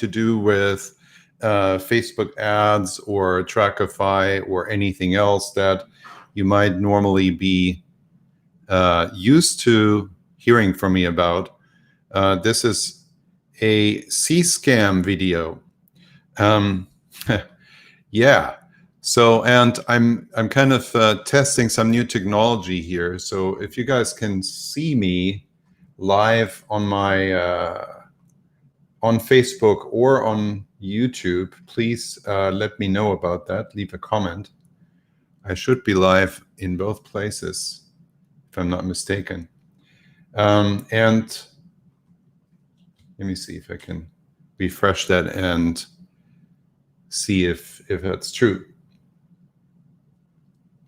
to do with Facebook ads or Trackify or anything else that you might normally be used to hearing from me about. This is a CScam video. Yeah. So, and I'm kind of testing some new technology here. So if you guys can see me live on my on Facebook or on YouTube, please let me know about that. Leave a comment. I should be live in both places, if I'm not mistaken. And let me see if I can refresh that and see if that's true.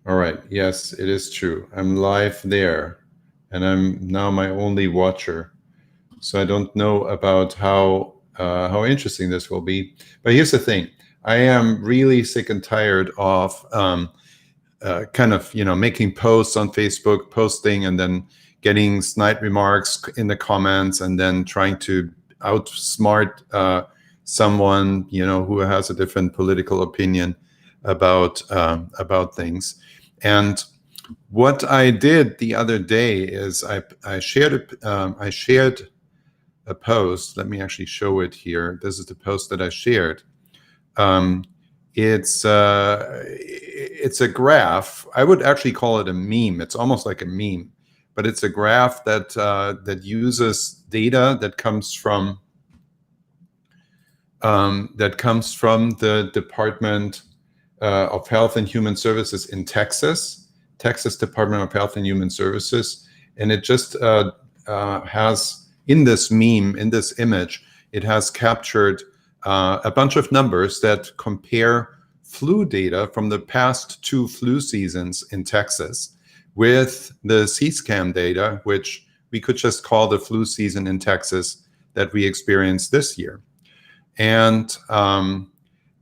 All right, yes, it is true. I'm live there, and I'm now my only watcher. So I don't know about how interesting this will be. But here's the thing. I am really sick and tired of kind of, making posts on Facebook, posting, and then getting snide remarks in the comments, and then trying to outsmart someone, who has a different political opinion about things. And what I did the other day is I shared a post. Let me actually show it here. This is the post that I shared. It's a graph. I would actually call it a meme. It's almost like a meme, but it's a graph that uses data that comes from the Department of Health and Human Services in Texas Department of Health and Human Services, and it just has, in this meme, in this image, it has captured a bunch of numbers that compare flu data from the past 2 flu seasons in Texas with the CScam data, which we could just call the flu season in Texas that we experienced this year. And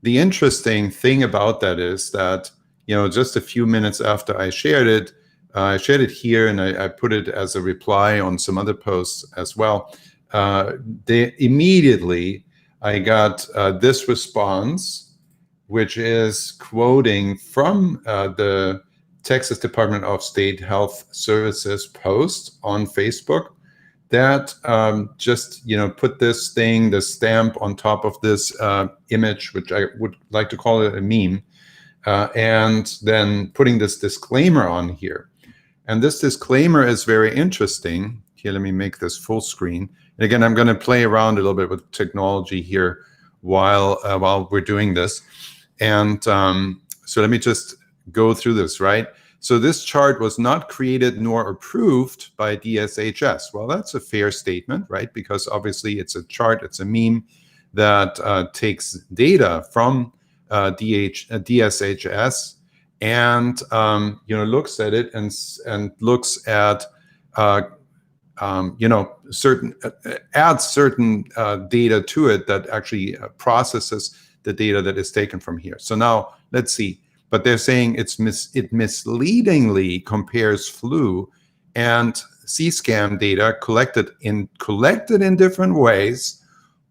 the interesting thing about that is that, just a few minutes after I shared it here, and I put it as a reply on some other posts as well. Immediately I got this response, which is quoting from the Texas Department of State Health Services post on Facebook that just, put this thing, the stamp on top of this image, which I would like to call it a meme, and then putting this disclaimer on here. And this disclaimer is very interesting. Here, let me make this full screen. And again, I'm going to play around a little bit with technology here while we're doing this. And so let me just go through this, right? So this chart was not created nor approved by DSHS. Well, that's a fair statement, right? Because obviously it's a chart, it's a meme that takes data from DSHS and looks at it and looks at adds certain data to it that actually processes the data that is taken from here. So now let's see. But they're saying it misleadingly compares flu and CScam data collected in different ways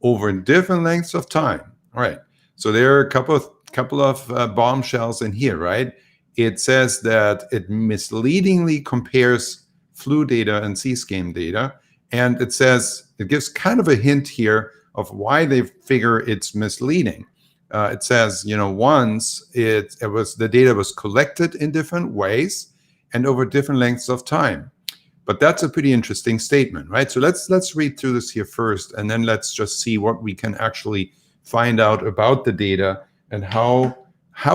over different lengths of time. All right. So there are a couple of bombshells in here, right? It says that it misleadingly compares flu data and CScam data, and it says it gives kind of a hint here of why they figure it's misleading. It says, once the data was collected in different ways and over different lengths of time. But that's a pretty interesting statement, right? So let's read through this here first, and then let's just see what we can actually find out about the data and how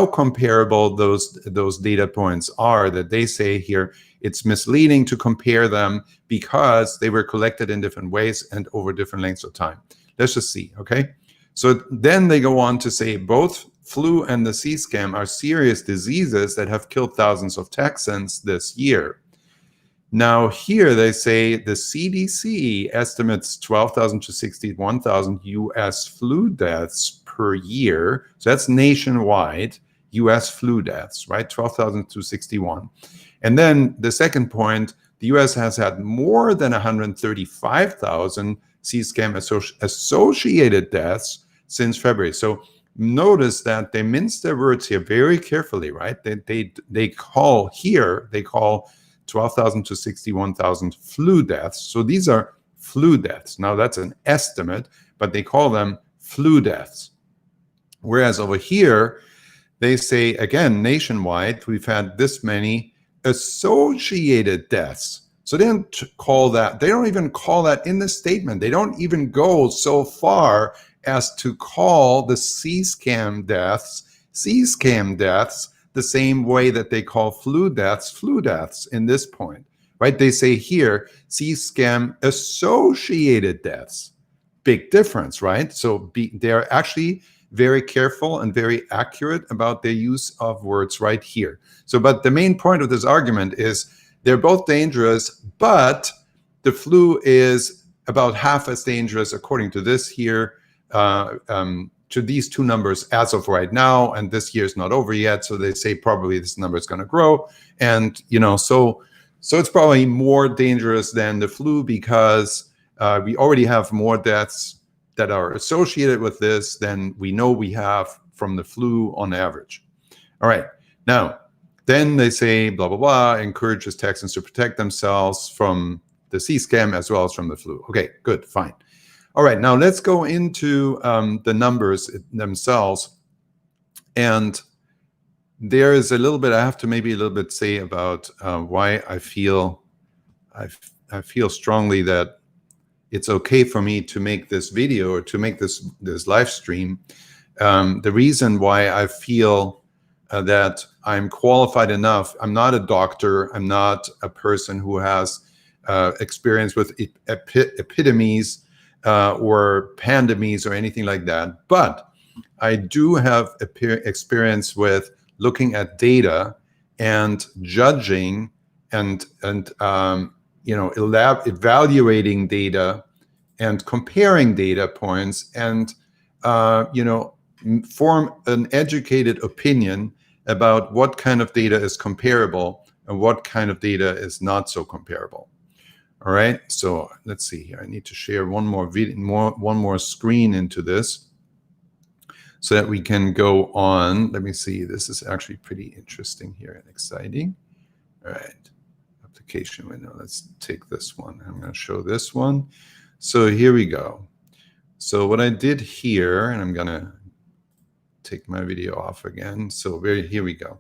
comparable those data points are that they say here. It's misleading to compare them because they were collected in different ways and over different lengths of time. Let's just see, okay? So then they go on to say both flu and the CScam are serious diseases that have killed thousands of Texans this year. Now here they say the CDC estimates 12,000 to 61,000 U.S. flu deaths per year. So that's nationwide U.S. flu deaths, right? 12,000 to 61. And then the second point, the U.S. has had more than 135,000 CScam associated deaths since February. So notice that they mince their words here very carefully, right? They call 12,000 to 61,000 flu deaths. So these are flu deaths. Now that's an estimate, but they call them flu deaths. Whereas over here, they say, again, nationwide, we've had this many associated deaths. So they don't call that, they don't even call that in the statement. They don't even go so far as to call the CScam deaths the same way that they call flu deaths in this point, right? They say here, CScam associated deaths. Big difference, right? So they're actually very careful and very accurate about their use of words right here. So, but the main point of this argument is they're both dangerous, but the flu is about half as dangerous according to this here, to these two numbers as of right now, and this year is not over yet, so they say probably this number is going to grow, and so it's probably more dangerous than the flu because we already have more deaths that are associated with this than we know we have from the flu on average. All right, now then they say blah blah blah encourages Texans to protect themselves from the CScam as well as from the flu. Okay, good, fine. All right, now let's go into the numbers themselves. And there is a little bit, I have to maybe a little bit say about why I feel strongly that it's okay for me to make this video or to make this live stream. The reason why I feel that I'm qualified enough, I'm not a doctor, I'm not a person who has experience with epidemics, or pandemies or anything like that. But I do have experience with looking at data and judging and evaluating data and comparing data points and form an educated opinion about what kind of data is comparable and what kind of data is not so comparable. All right, so let's see here. I need to share one more screen into this so that we can go on. Let me see. This is actually pretty interesting here and exciting. All right, application window. Let's take this one. I'm going to show this one. So here we go. So what I did here, and I'm going to take my video off again. So here we go.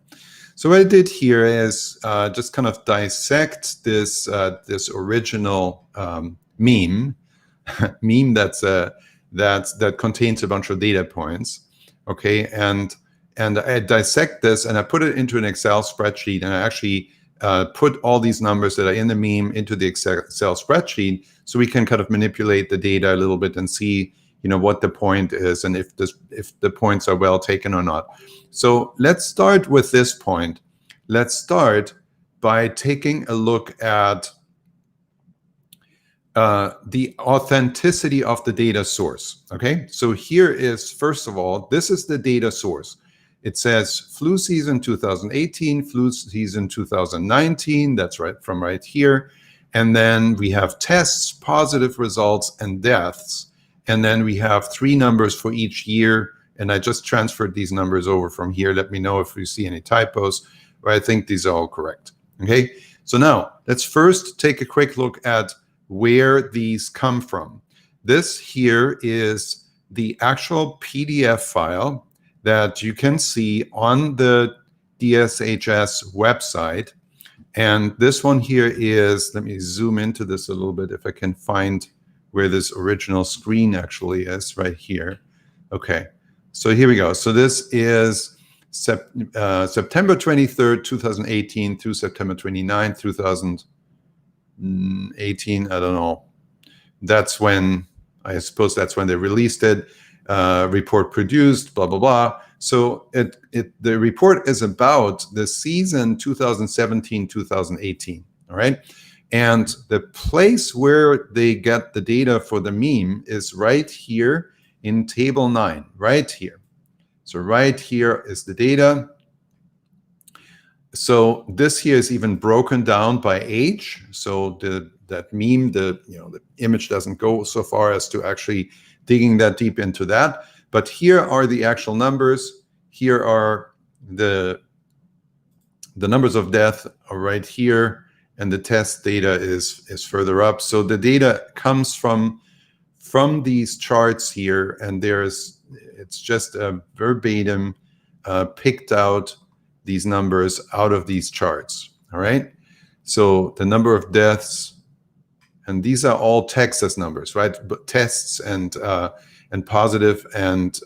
So what I did here is just kind of dissect this original meme that contains a bunch of data points, okay? And I dissect this and I put it into an Excel spreadsheet, and I actually put all these numbers that are in the meme into the Excel spreadsheet, so we can kind of manipulate the data a little bit and see what the point is and if the points are well taken or not. So let's start with this point. Let's start by taking a look at the authenticity of the data source. Okay, so here is, first of all, this is the data source. It says flu season 2018, flu season 2019. That's right from right here. And then we have tests, positive results, and deaths. And then we have 3 numbers for each year. And I just transferred these numbers over from here. Let me know if you see any typos, but I think these are all correct. Okay, so now let's first take a quick look at where these come from. This here is the actual PDF file that you can see on the DSHS website. And this one here is, let me zoom into this a little bit if I can find where this original screen actually is, right here. Okay, so here we go. So this is September 23rd, 2018 through September 29th, 2018. I don't know. That's when, I suppose that's when they released it. Report produced, blah, blah, blah. So the report is about the season 2017-2018, all right? And the place where they get the data for the meme is right here in table 9, right here. So right here is the data. So this here is even broken down by age. So that meme, the image doesn't go so far as to actually digging that deep into that. But here are the actual numbers. Here are the numbers of death are right here, and the test data is further up. So the data comes from these charts here, and it's just a verbatim picked out these numbers out of these charts. All right. So the number of deaths, and these are all Texas numbers, right? But tests and positive and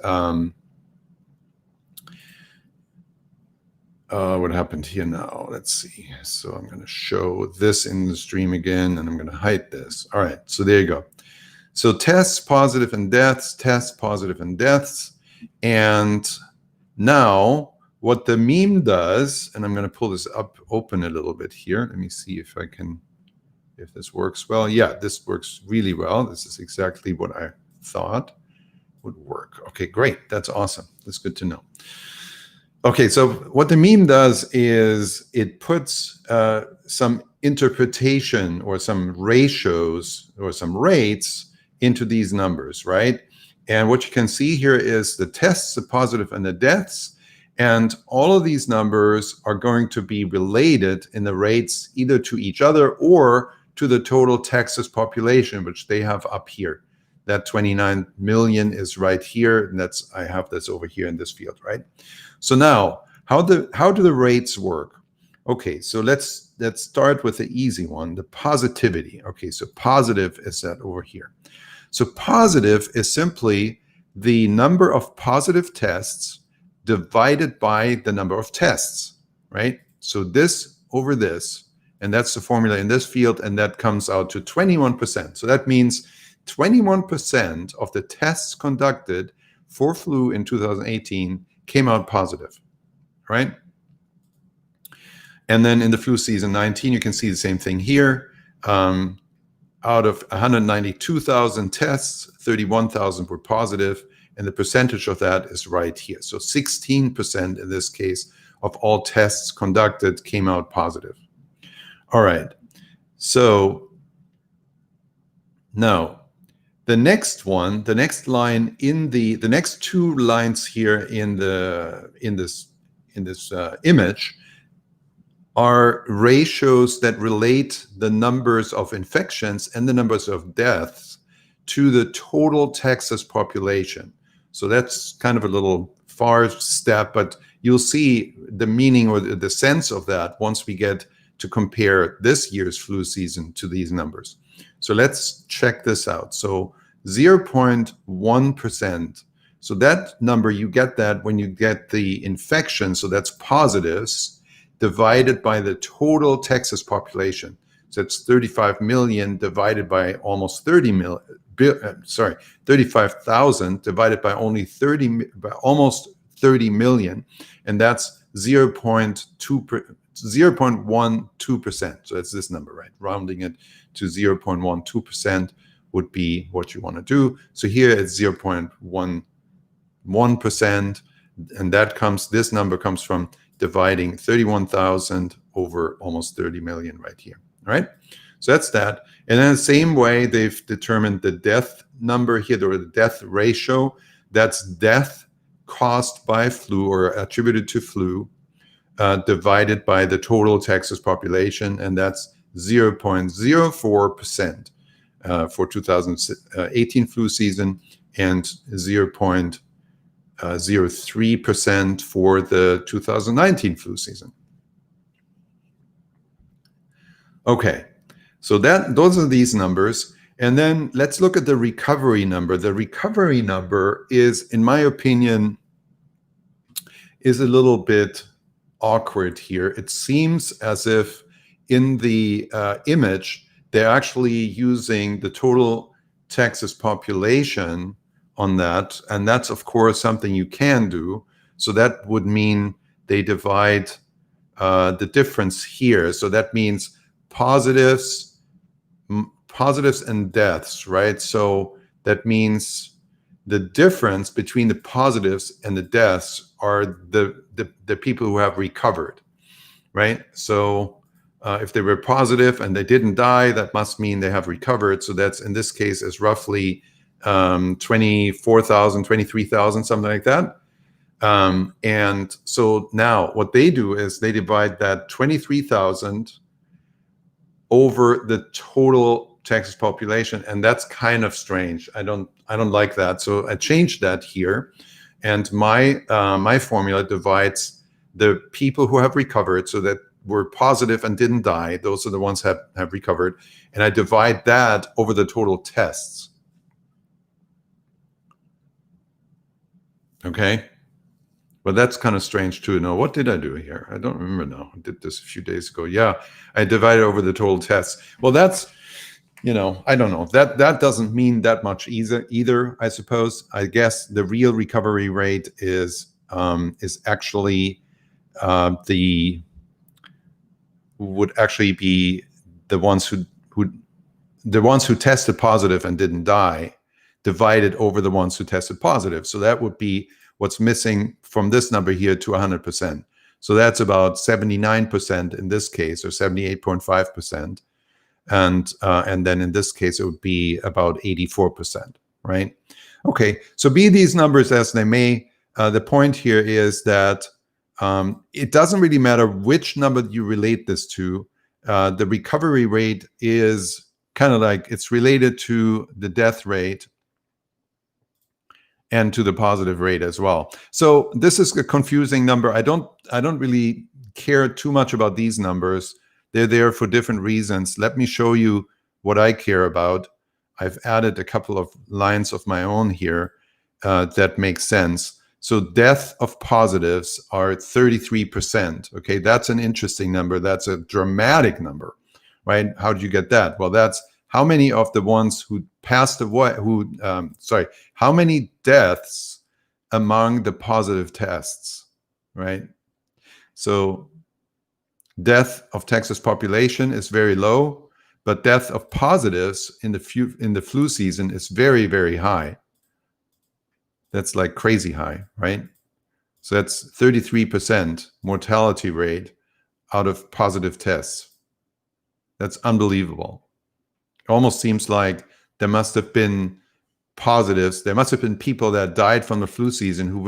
what happened here now? Let's see. So I'm going to show this in the stream again, and I'm going to hide this. All right. So there you go. So tests, positive, and deaths, tests, positive, and deaths. And now what the meme does, and I'm going to pull this up, open a little bit here. Let me see if I can, if this works well. Yeah, this works really well. This is exactly what I thought would work. Okay, great. That's awesome. That's good to know. Okay, so what the meme does is it puts some interpretation or some ratios or some rates into these numbers, right? And what you can see here is the tests, the positive, and the deaths. And all of these numbers are going to be related in the rates either to each other or to the total Texas population, which they have up here. That 29 million is right here, and I have this over here in this field, right? So now, how do the rates work? Okay, so let's start with the easy one, the positivity. Okay, so positive is that over here. So positive is simply the number of positive tests divided by the number of tests, right? So this over this, and that's the formula in this field, and that comes out to 21%. So that means 21% of the tests conducted for flu in 2018 came out positive, right? And then in the flu season 19, you can see the same thing here. Out of 192,000 tests, 31,000 were positive, and the percentage of that is right here. So 16% in this case of all tests conducted came out positive. All right. So now the next one, the next line in the next two lines here in this image are ratios that relate the numbers of infections and the numbers of deaths to the total Texas population. So that's kind of a little far step, but you'll see the meaning or the sense of that once we get to compare this year's flu season to these numbers. So let's check this out. So 0.1%. So that number, you get that when you get the infection, so that's positives, divided by the total Texas population. So it's 35 million divided by almost 35,000 divided by almost 30 million, and that's 0.12%. So that's this number, right? Rounding it to 0.12% would be what you want to do. So here it's 0.11%, and this number comes from dividing 31,000 over almost 30 million right here. All right, so that's that. And then the same way they've determined the death number here, or the death ratio. That's death caused by flu or attributed to flu divided by the total Texas population, and that's 0.04% for 2018 flu season and 0.03% for the 2019 flu season. Okay, so those are these numbers. And then let's look at the recovery number. The recovery number is, in my opinion, is a little bit awkward here. It seems as if in the image, they're actually using the total Texas population on that. And that's, of course, something you can do. So that would mean they divide the difference here. So that means positives and deaths, right? So that means the difference between the positives and the deaths are the people who have recovered, right? So if they were positive and they didn't die, that must mean they have recovered. So that's, in this case, is roughly 24,000, 23,000, something like that. And so now what they do is they divide that 23,000 over the total Texas population, and that's kind of strange. I don't like that. So I changed that here, and my formula divides the people who have recovered, so that were positive and didn't die. Those are the ones that have recovered, and I divide that over the total tests. Okay. But that's kind of strange too. Now, what did I do here? I don't remember now. I did this a few days ago. Yeah, I divided over the total tests. Well, that's, I don't know. That doesn't mean that much either, I suppose. I guess the real recovery rate is actually would actually be the ones who tested positive and didn't die, divided over the ones who tested positive. So that would be what's missing from this number here to 100%. So that's about 79% in this case, or 78.5%. And then in this case, it would be about 84%, right? Okay, so be these numbers as they may, the point here is that it doesn't really matter which number you relate this to. The recovery rate is kind of like, it's related to the death rate and to the positive rate as well. So this is a confusing number. I don't really care too much about these numbers. They're there for different reasons. Let me show you what I care about. I've added a couple of lines of my own here that make sense. So death of positives are 33%. Okay, that's an interesting number. That's a dramatic number, right? How did you get that? Well, that's how many of the ones who passed away, how many deaths among the positive tests, right? So death of Texas population is very low, but death of positives in the flu season is very, very high. That's like crazy high, right? So that's 33% mortality rate out of positive tests. That's unbelievable. It almost seems like there must have been positives. There must have been people that died from the flu season who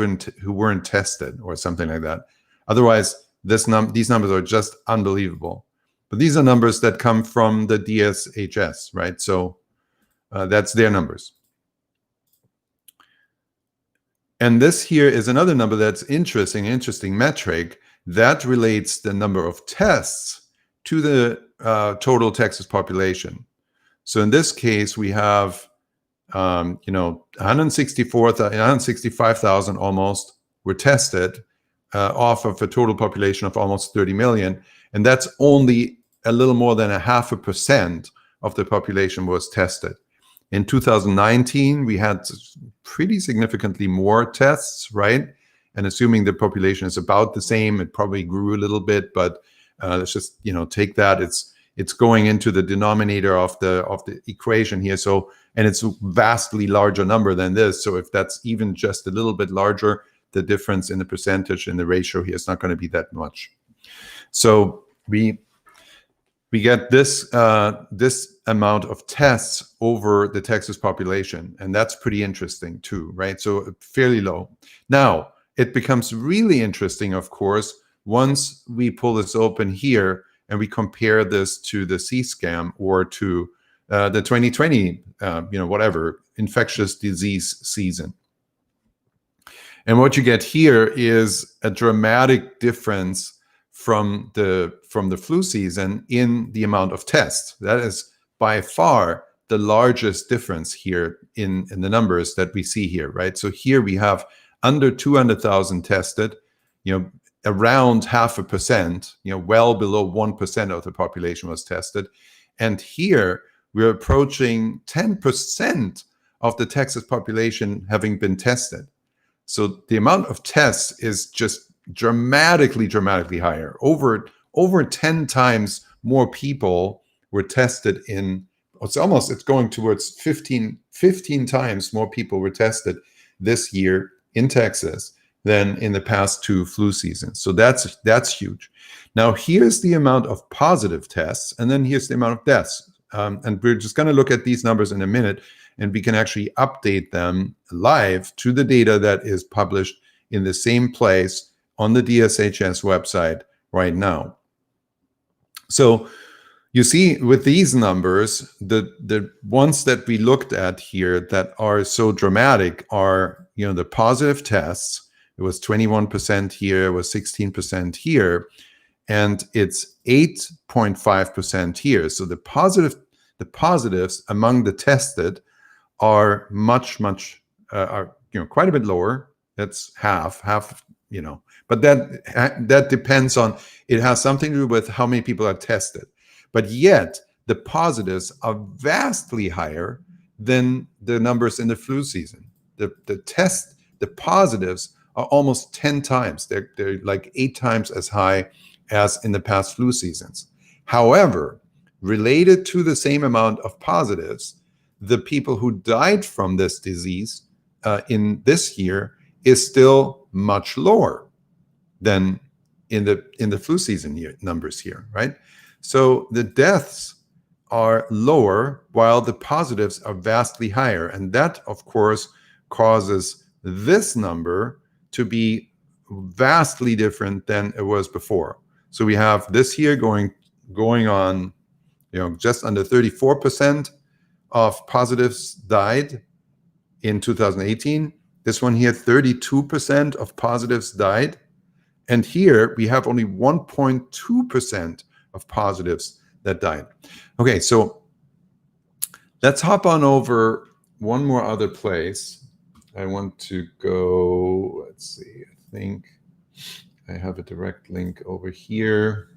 weren't tested or something like that. Otherwise, these numbers are just unbelievable. But these are numbers that come from the DSHS, right? So that's their numbers. And this here is another number that's interesting metric that relates the number of tests to the total Texas population. So in this case, we have 165,000 almost were tested off of a total population of almost 30 million. And that's only a little more than 0.5% of the population was tested. In 2019, we had pretty significantly more tests, right? And assuming the population is about the same, it probably grew a little bit, but let's just take that. It's going into the denominator of the equation here. So, and it's a vastly larger number than this. So if that's even just a little bit larger, the difference in the percentage in the ratio here is not going to be that much. So we get this amount of tests over the Texas population, and that's pretty interesting too, right? So fairly low. Now it becomes really interesting, of course, once we pull this open here and we compare this to the CScam or to the 2020, whatever infectious disease season. And what you get here is a dramatic difference from the flu season in the amount of tests. That is by far the largest difference here in the numbers that we see here, right? So here we have under 200,000 tested, around 0.5%, well below 1% of the population was tested. And here we're approaching 10% of the Texas population having been tested. So the amount of tests is just dramatically higher. Over 10 times more people were tested it's going towards 15 times more people were tested this year in Texas than in the past two flu seasons. So that's huge. Now here's the amount of positive tests, and then here's the amount of deaths. And we're just going to look at these numbers in a minute and we can actually update them live to the data that is published in the same place on the DSHS website right now. So you see, with these numbers, the ones that we looked at here that are so dramatic are, the positive tests. It was 21% here, it was 16% here, and it's 8.5% here. So the positives among the tested are quite a bit lower. That's half, but that depends on, it has something to do with how many people are tested. But yet the positives are vastly higher than the numbers in the flu season. The positives are almost 10 times. They're like 8 times as high as in the past flu seasons. However, related to the same amount of positives, the people who died from this disease in this year is still much lower than in the flu season numbers here, right? So the deaths are lower while the positives are vastly higher. And that, of course, causes this number to be vastly different than it was before. So we have this here going on, just under 34% of positives died in 2018. This one here, 32% of positives died. And here we have only 1.2% of positives that died. Okay, so let's hop on over one more other place. I want to go, let's see, I think I have a direct link over here.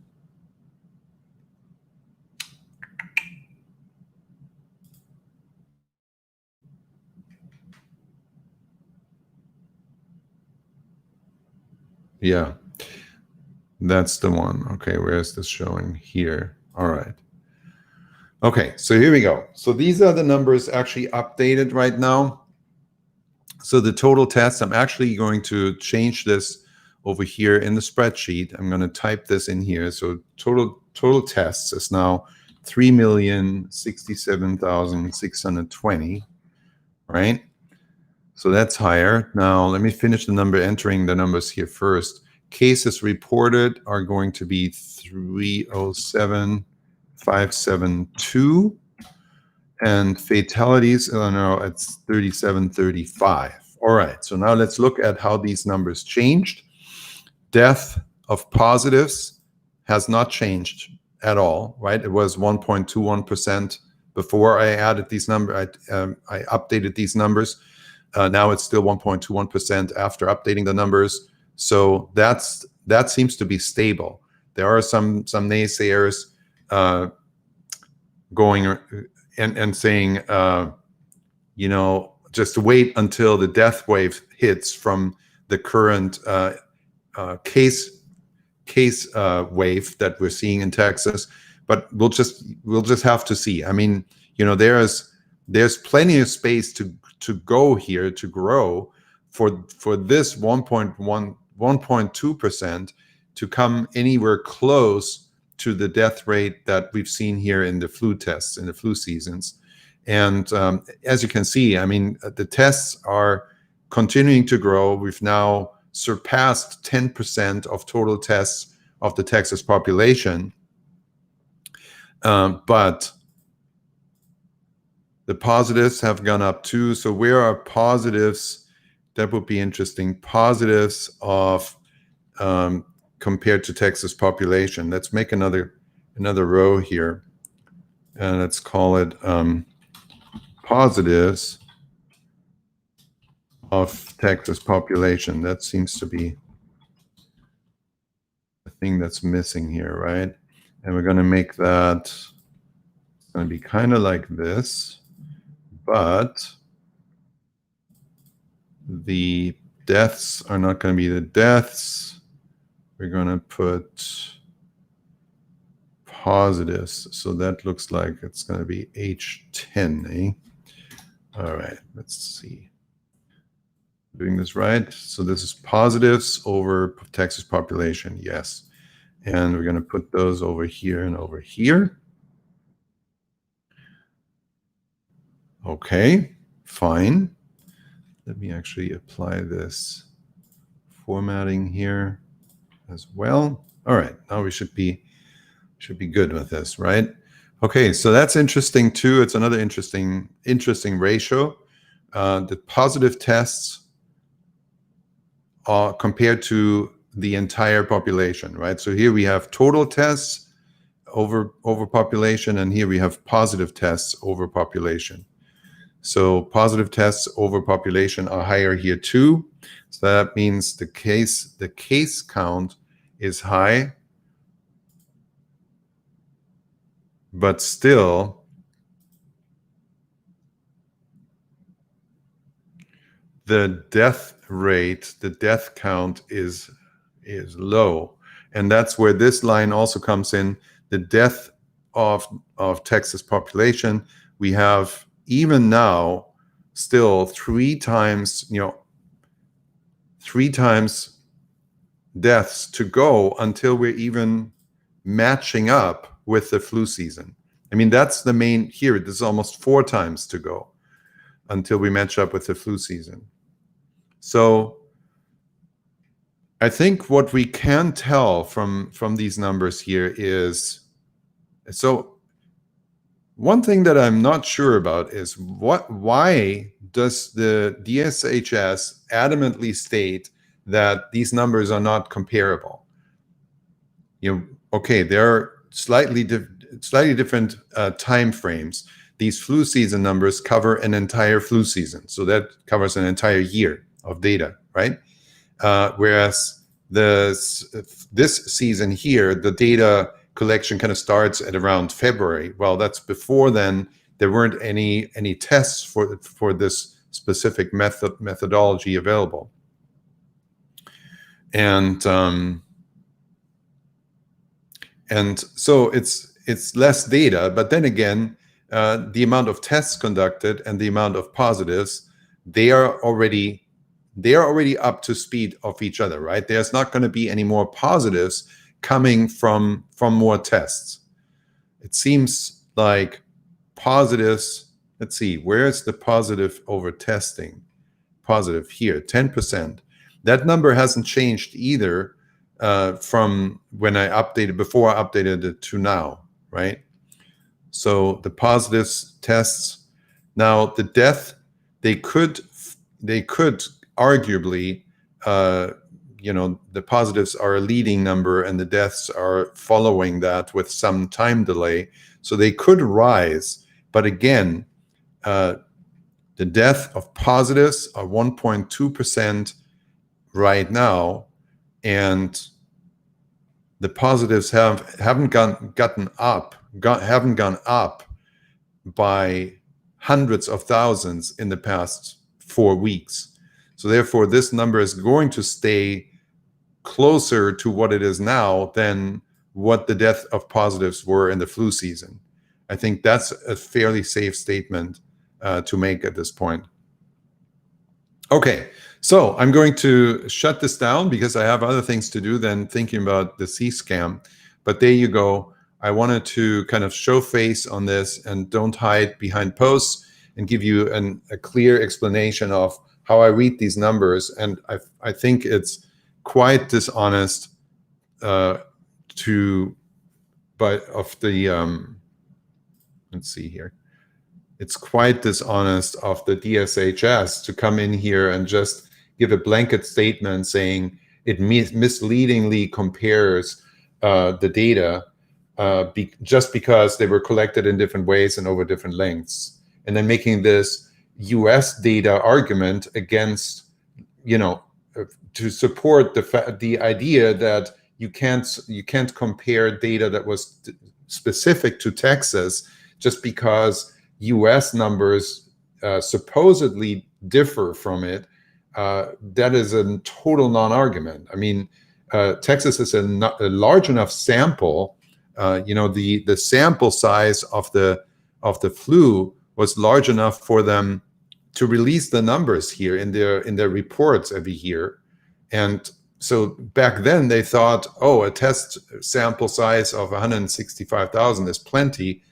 Yeah, that's the one. Okay, where is this showing? Here. All right. Okay, so here we go. So these are the numbers actually updated right now. So the total tests, I'm actually going to change this over here in the spreadsheet. I'm going to type this in here. So total tests is now 3,067,620, right? So that's higher. Now let me finish entering the numbers here first. Cases reported are going to be 307,572, and fatalities, it's 3,735. All right, so now let's look at how these numbers changed. Death of positives has not changed at all, right? It was 1.21% before I added these numbers. I updated these numbers. Now it's still 1.21% after updating the numbers. So that seems to be stable. There are some naysayers going and saying, just wait until the death wave hits from the current case wave that we're seeing in Texas. But we'll just have to see. I mean, there's plenty of space to go here, to grow for this 1.2% to come anywhere close to the death rate that we've seen here in the flu tests, in the flu seasons. And as you can see, I mean, the tests are continuing to grow. We've now surpassed 10% of total tests of the Texas population. But the positives have gone up too. So where are positives? That would be interesting. Positives of compared to Texas population. Let's make another row here, and let's call it positives of Texas population. That seems to be the thing that's missing here, right? And we're going to make that, it's going to be kind of like this, but the deaths are not going to be the deaths. We're going to put positives. So that looks like it's going to be H10, eh? All right, let's see. Doing this right. So this is positives over Texas population, yes. And we're going to put those over here and over here. Okay, fine. Let me actually apply this formatting here as well. All right, now we should be good with this, right? Okay, so that's interesting too. It's another interesting ratio. The positive tests are compared to the entire population, right? So here we have total tests over population, and here we have positive tests over population. So positive tests over population are higher here too. So that means the case count is high, but still the death rate, the death count is low. And that's where this line also comes in. The death of Texas population, we have even now still three times deaths to go until we're even matching up with the flu season. I mean, that's the main here. This is almost 4 times to go until we match up with the flu season. So I think what we can tell from these numbers here is, so one thing that I'm not sure about is why does the DSHS adamantly state that these numbers are not comparable? Okay, there are slightly different time frames. These flu season numbers cover an entire flu season, so that covers an entire year of data, right? Whereas this season here, the data collection kind of starts at around February. Well, that's before then. There weren't any tests for this specific methodology available, and so it's less data. But then again, the amount of tests conducted and the amount of positives, they are already up to speed of each other, right? There's not going to be any more positives coming from more tests. It seems like positives, let's see, where's the positive over testing? Positive here, 10%. That number hasn't changed either from when I updated, before I updated it to now, right? So the positives tests, now the death, they could arguably, the positives are a leading number and the deaths are following that with some time delay. So they could rise. But again, the death of positives are 1.2% right now. And the positives haven't gone up by hundreds of thousands in the past 4 weeks. So therefore, this number is going to stay closer to what it is now than what the death of positives were in the flu season. I think that's a fairly safe statement to make at this point. Okay, so I'm going to shut this down because I have other things to do than thinking about the CScam. But there you go. I wanted to kind of show face on this and don't hide behind posts and give you a clear explanation of how I read these numbers. And I think it's quite dishonest let's see here. It's quite dishonest of the DSHS to come in here and just give a blanket statement saying it misleadingly compares the data just because they were collected in different ways and over different lengths. And then making this US data argument against, to support the idea that you can't compare data that was specific to Texas just because US numbers supposedly differ from it. That is a total non-argument. I mean, Texas is a large enough sample. The sample size of the flu was large enough for them to release the numbers here in their reports every year. And so back then they thought, oh, a test sample size of 165,000 is plenty.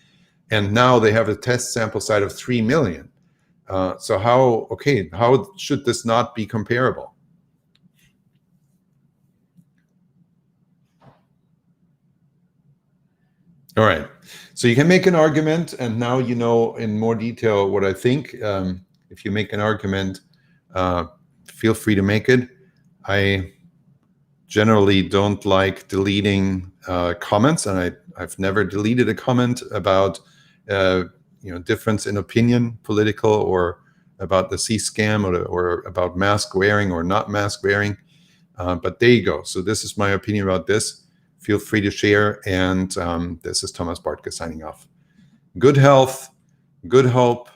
And now they have a test sample size of 3 million. So how should this not be comparable? All right, so you can make an argument, and now you know in more detail what I think. If you make an argument, feel free to make it. I generally don't like deleting comments, and I've never deleted a comment about difference in opinion, political, or about the CScam, or about mask wearing or not mask wearing. But there you go. So this is my opinion about this. Feel free to share. And this is Thomas Bartke signing off. Good health, good hope,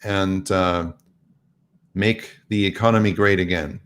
and make the economy great again.